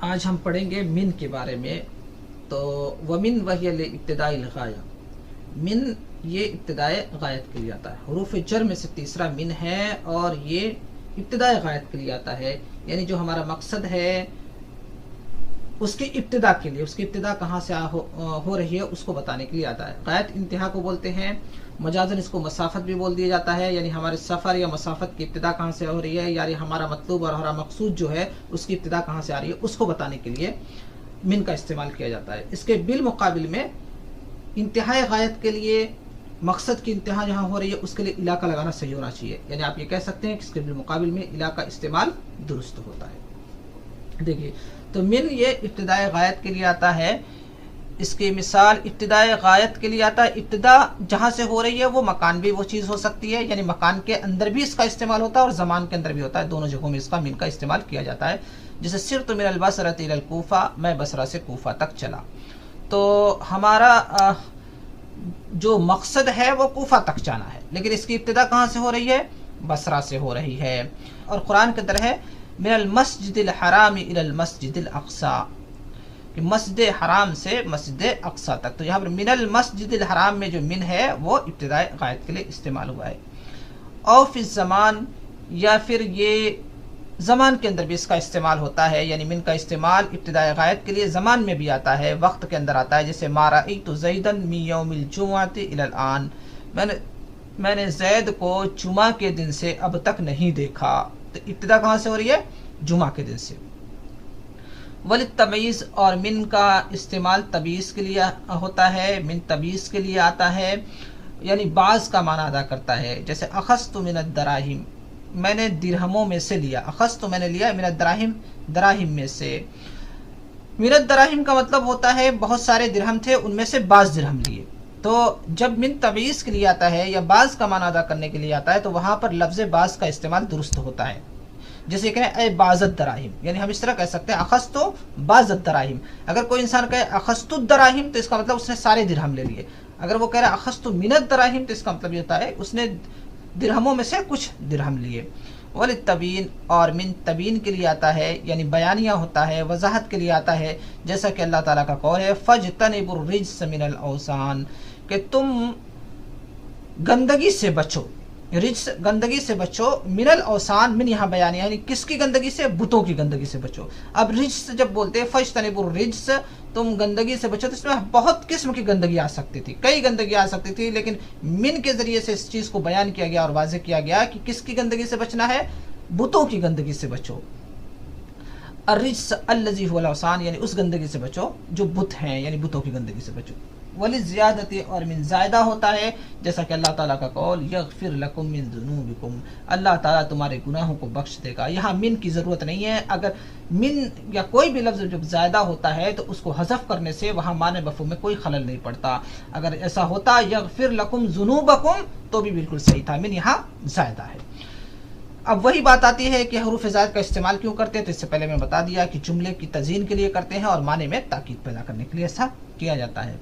آج ہم پڑھیں گے من کے بارے میں. تو ومن وہی ابتدائی الغایا، من یہ ابتدائی غایت کے لیے آتا ہے. حروف جر میں سے تیسرا من ہے اور یہ ابتدائی غایت کے لیے آتا ہے، یعنی جو ہمارا مقصد ہے اس کی ابتدا کے لیے، اس کی ابتدا کہاں سے ہو رہی ہے اس کو بتانے کے لیے آتا ہے. غایت انتہا کو بولتے ہیں، مجازن اس کو مسافت بھی بول دیا جاتا ہے، یعنی ہمارے سفر یا مسافت کی ابتدا کہاں سے ہو رہی ہے، یعنی ہمارا مطلوب اور ہمارا مقصود جو ہے اس کی ابتدا کہاں سے آ رہی ہے اس کو بتانے کے لیے من کا استعمال کیا جاتا ہے. اس کے بالمقابل میں انتہائی غایت کے لیے مقصد کی انتہا جہاں ہو رہی ہے اس کے لیے الا کا لگانا صحیح ہونا چاہیے، یعنی آپ یہ کہہ سکتے ہیں کہ اس کے بالمقابل میں الا کا استعمال درست ہوتا ہے. دیکھیے تو من یہ ابتدائی غایت کے لیے آتا ہے. اس کی مثال ابتدائی غایت کے لیے آتا ہے، ابتدا جہاں سے ہو رہی ہے وہ مکان بھی وہ چیز ہو سکتی ہے، یعنی مکان کے اندر بھی اس کا استعمال ہوتا ہے اور زمان کے اندر بھی ہوتا ہے، دونوں جگہوں میں اس کا من کا استعمال کیا جاتا ہے. جیسے سرت من البصرۃ الی الکوفہ، میں بصرہ سے کوفہ تک چلا. تو ہمارا جو مقصد ہے وہ کوفہ تک جانا ہے، لیکن اس کی ابتدا کہاں سے ہو رہی ہے؟ بصرہ سے ہو رہی ہے. اور قرآن کے اندر ہے من المسجد الحرام الی المسجد الاقصی، کہ مسجد حرام سے مسجد اقصی تک. تو یہاں پر من المسجد الحرام میں جو من ہے وہ ابتدائی غایت کے لیے استعمال ہوا ہے. او فی الزمان، یا پھر یہ زمان کے اندر بھی اس کا استعمال ہوتا ہے، یعنی من کا استعمال ابتدائی غایت کے لیے زمان میں بھی آتا ہے، وقت کے اندر آتا ہے. جیسے ما رأیت زیدا من یوم الجمعۃ الی الآن، میں نے زید کو جمعہ کے دن سے اب تک نہیں دیکھا. تو ابتدا کہاں سے ہو رہی ہے؟ جمعہ کے دن سے. وللتمییز، اور من کا استعمال تمییز کے لیے ہوتا ہے، من تمییز کے لیے آتا ہے، یعنی بعض کا معنی ادا کرتا ہے. جیسے اخذت من الدراہم، میں نے درہموں میں سے لیا. اخذت میں نے لیا، من الدراہم دراہم میں سے. من الدراہم کا مطلب ہوتا ہے بہت سارے درہم تھے ان میں سے بعض درہم لیے. تو جب من تمییز کے لیے آتا ہے یا بعض کا معنی ادا کرنے کے لیے آتا ہے تو وہاں پر لفظ بعض کا استعمال درست ہوتا ہے. جیسے کہیں اے بعض الدراہم، یعنی ہم اس طرح کہہ سکتے ہیں اخذت بعض الدراہم. اگر کوئی انسان کہے اخذت الدراہم تو اس کا مطلب اس نے سارے درہم لے لیے. اگر وہ کہہ رہا ہے اخذت من الدراہم تو اس کا مطلب یہ ہوتا ہے اس نے درہموں میں سے کچھ درہم لیے. وللتبیین، اور من تبیین کے لیے آتا ہے، یعنی بیانیہ ہوتا ہے، وضاحت کے لیے آتا ہے. جیسا کہ اللہ تعالیٰ کا قول ہے فاجتنبوا الرجس من الاوثان، کہ تم گندگی سے بچو، رجس گندگی سے بچو. من الاوثان، من یہاں بیان یعنی کس کی گندگی سے؟ بتوں کی گندگی سے بچو. اب رجس جب بولتے ہیں فاجتنبوا الرجس، تم گندگی سے بچو، تو اس میں بہت قسم کی گندگی آ سکتی تھی، کئی گندگی آ سکتی تھی، لیکن من کے ذریعے سے اس چیز کو بیان کیا گیا اور واضح کیا گیا کہ کس کی گندگی سے بچنا ہے؟ بتوں کی گندگی سے بچو. الرجس الذی هو الاوثان، یعنی اس گندگی سے بچو جو بت ہیں، یعنی بتوں کی گندگی سے بچو. وللزیادتی، اور من زائدہ ہوتا ہے، جیسا کہ اللہ تعالیٰ کا قول یغفر لکم من ذنوبکم، اللہ تعالیٰ تمہارے گناہوں کو بخش دے گا. یہاں من کی ضرورت نہیں ہے. اگر من یا کوئی بھی لفظ جب زائدہ ہوتا ہے تو اس کو حذف کرنے سے وہاں معنی مفہوم میں کوئی خلل نہیں پڑتا. اگر ایسا ہوتا یغفر لکم ذنوبکم تو بھی بالکل صحیح تھا. من یہاں زائدہ ہے. اب وہی بات آتی ہے کہ حروف زائد کا استعمال کیوں کرتے ہیں. تو اس سے پہلے میں بتا دیا کہ جملے کی تزیین کے لیے کرتے ہیں اور معنی میں تاکید پیدا کرنے کے لیے ایسا کیا جاتا ہے.